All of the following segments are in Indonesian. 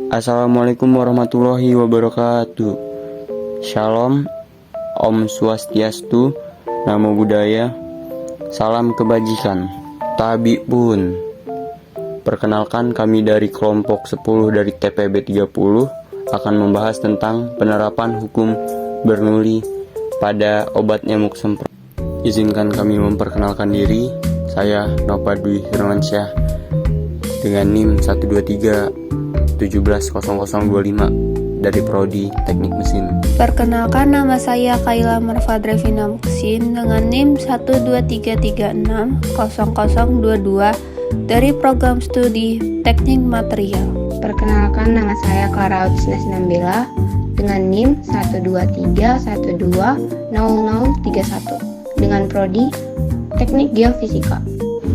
Assalamualaikum warahmatullahi wabarakatuh. Shalom, Om Swastiastu, Namo Buddhaya, salam kebajikan. Tabi pun. Perkenalkan, kami dari kelompok 10 dari TPB 30 akan membahas tentang penerapan hukum Bernoulli pada obat nyamuk semprot. Izinkan kami memperkenalkan diri. Saya Nova Dwi Firmansyah dengan NIM 123-170025 dari Prodi Teknik Mesin. Perkenalkan, nama saya Kaila Marfa Drevina Muksin dengan NIM 123360022 dari Program Studi Teknik Material. Perkenalkan, nama saya Clara Autisnes Nambela dengan NIM 123120031 dengan Prodi Teknik Geofisika.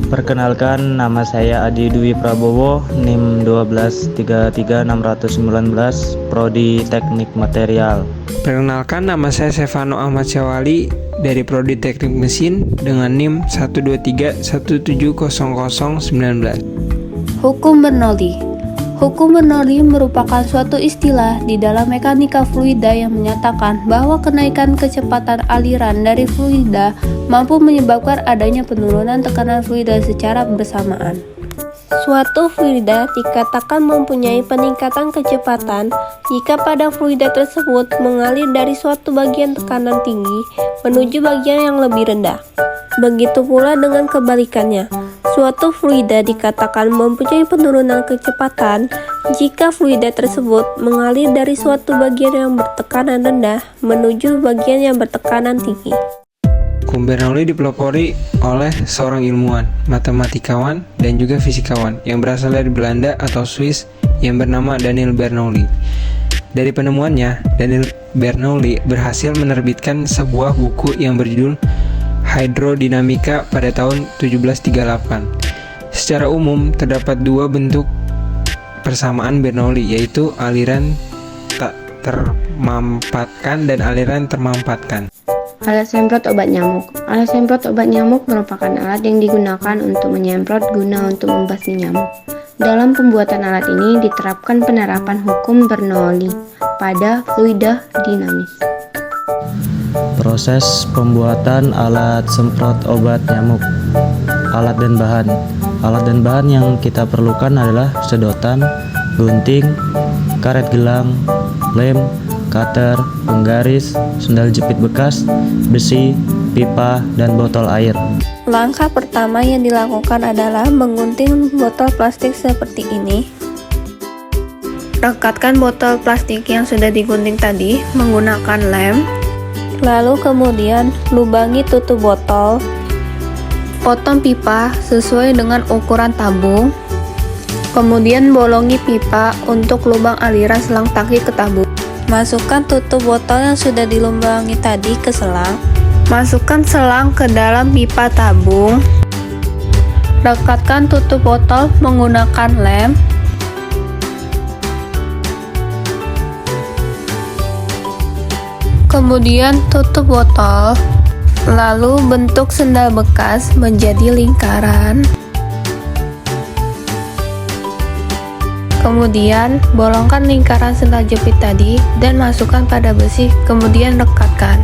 Perkenalkan, nama saya Adi Dwi Prabowo, NIM 1233619, Prodi Teknik Material. Perkenalkan, nama saya Stefano Ahmad Syawali dari Prodi Teknik Mesin dengan NIM 123170019. Hukum Bernoulli. Hukum Bernoulli merupakan suatu istilah di dalam mekanika fluida yang menyatakan bahwa kenaikan kecepatan aliran dari fluida mampu menyebabkan adanya penurunan tekanan fluida secara bersamaan. Suatu fluida dikatakan mempunyai peningkatan kecepatan jika pada fluida tersebut mengalir dari suatu bagian tekanan tinggi menuju bagian yang lebih rendah. Begitu pula dengan kebalikannya. Suatu fluida dikatakan mempunyai penurunan kecepatan jika fluida tersebut mengalir dari suatu bagian yang bertekanan rendah menuju bagian yang bertekanan tinggi. Hukum Bernoulli dipelopori oleh seorang ilmuwan, matematikawan, dan juga fisikawan yang berasal dari Belanda atau Swiss yang bernama Daniel Bernoulli. Dari penemuannya, Daniel Bernoulli berhasil menerbitkan sebuah buku yang berjudul Hidrodinamika pada tahun 1738. Secara umum, terdapat dua bentuk persamaan Bernoulli, yaitu aliran tak termampatkan dan aliran termampatkan. Alat semprot obat nyamuk. Alat semprot obat nyamuk merupakan alat yang digunakan untuk menyemprot guna untuk membasmi nyamuk. Dalam pembuatan alat ini diterapkan penerapan hukum Bernoulli pada fluida dinamis. Proses pembuatan alat semprot obat nyamuk. Alat dan bahan. Alat dan bahan yang kita perlukan adalah sedotan, gunting, karet gelang, lem, cutter, penggaris, sendal jepit bekas, besi, pipa, dan botol air. Langkah pertama yang dilakukan adalah menggunting botol plastik seperti ini. Rekatkan botol plastik yang sudah digunting tadi menggunakan lem. Lalu kemudian lubangi tutup botol. Potong pipa sesuai dengan ukuran tabung. Kemudian bolongi pipa untuk lubang aliran selang tangki ke tabung. Masukkan tutup botol yang sudah dilubangi tadi ke selang. Masukkan selang ke dalam pipa tabung. Rekatkan tutup botol menggunakan lem. Kemudian tutup botol. Lalu bentuk sendal bekas menjadi lingkaran. Kemudian bolongkan lingkaran sendal jepit tadi dan masukkan pada besi, kemudian rekatkan.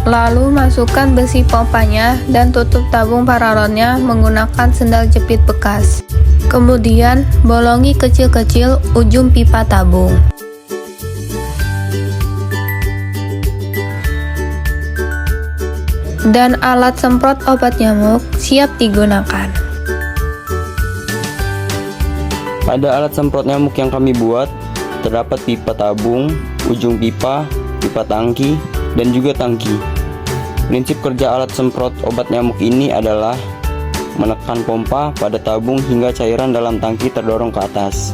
Lalu masukkan besi pompanya dan tutup tabung paralonnya menggunakan sendal jepit bekas. Kemudian bolongi kecil-kecil ujung pipa tabung. Dan alat semprot obat nyamuk siap digunakan. Pada alat semprot nyamuk yang kami buat, terdapat pipa tabung, ujung pipa, pipa tangki, dan juga tangki. Prinsip kerja alat semprot obat nyamuk ini adalah menekan pompa pada tabung hingga cairan dalam tangki terdorong ke atas.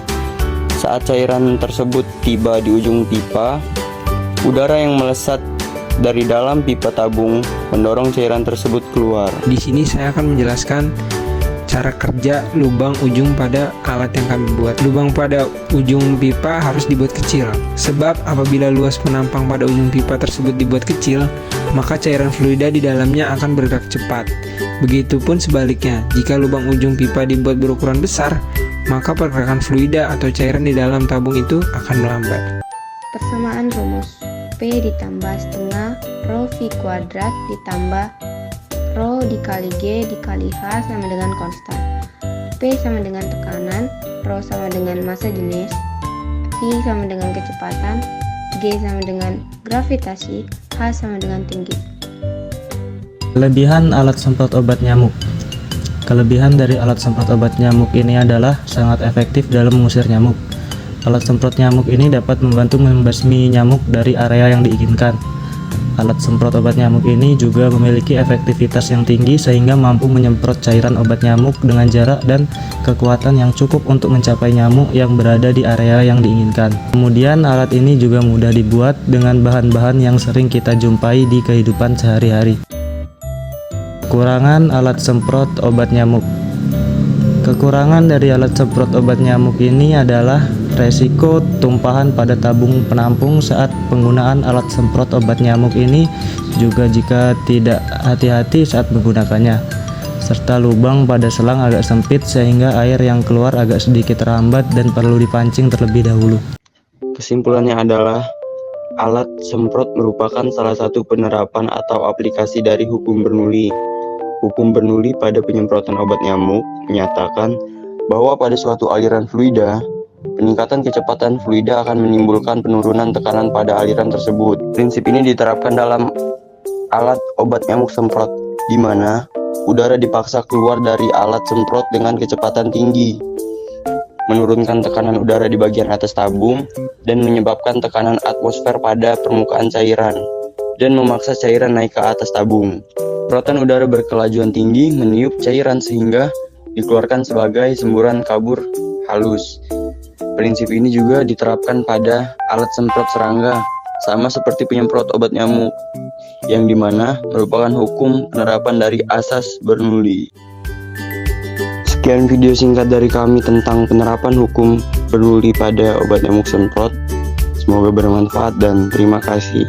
Saat cairan tersebut tiba di ujung pipa, udara yang melesat dari dalam pipa tabung mendorong cairan tersebut keluar. Di sini saya akan menjelaskan cara kerja lubang ujung pada alat yang kami buat. Lubang pada ujung pipa harus dibuat kecil, sebab apabila luas penampang pada ujung pipa tersebut dibuat kecil, maka cairan fluida di dalamnya akan bergerak cepat. Begitupun sebaliknya, jika lubang ujung pipa dibuat berukuran besar, maka pergerakan fluida atau cairan di dalam tabung itu akan melambat. Persamaan rumus P ditambah setengah Rho V kuadrat ditambah Rho dikali G dikali H sama dengan konstan. P sama dengan tekanan, Rho sama dengan massa jenis, V sama dengan kecepatan, G sama dengan gravitasi, H sama dengan tinggi. Kelebihan alat semprot obat nyamuk. Kelebihan dari alat semprot obat nyamuk ini adalah sangat efektif dalam mengusir nyamuk. Alat semprot nyamuk ini dapat membantu membasmi nyamuk dari area yang diinginkan. Alat semprot obat nyamuk ini juga memiliki efektivitas yang tinggi sehingga mampu menyemprot cairan obat nyamuk dengan jarak dan kekuatan yang cukup untuk mencapai nyamuk yang berada di area yang diinginkan. Kemudian alat ini juga mudah dibuat dengan bahan-bahan yang sering kita jumpai di kehidupan sehari-hari. Kekurangan alat semprot obat nyamuk. Kekurangan dari alat semprot obat nyamuk ini adalah resiko tumpahan pada tabung penampung saat penggunaan alat semprot obat nyamuk ini, juga jika tidak hati-hati saat menggunakannya, serta lubang pada selang agak sempit sehingga air yang keluar agak sedikit rambat dan perlu dipancing terlebih dahulu. Kesimpulannya adalah alat semprot merupakan salah satu penerapan atau aplikasi dari hukum Bernoulli. Hukum Bernoulli pada penyemprotan obat nyamuk menyatakan bahwa pada suatu aliran fluida, peningkatan kecepatan fluida akan menimbulkan penurunan tekanan pada aliran tersebut. Prinsip ini diterapkan dalam alat obat nyamuk semprot, di mana udara dipaksa keluar dari alat semprot dengan kecepatan tinggi, menurunkan tekanan udara di bagian atas tabung, dan menyebabkan tekanan atmosfer pada permukaan cairan, dan memaksa cairan naik ke atas tabung. Semprotan udara berkelajuan tinggi meniup cairan sehingga dikeluarkan sebagai semburan kabur halus. Prinsip ini juga diterapkan pada alat semprot serangga, sama seperti penyemprot obat nyamuk, yang dimana merupakan hukum penerapan dari asas Bernoulli. Sekian video singkat dari kami tentang penerapan hukum Bernoulli pada obat nyamuk semprot. Semoga bermanfaat dan terima kasih.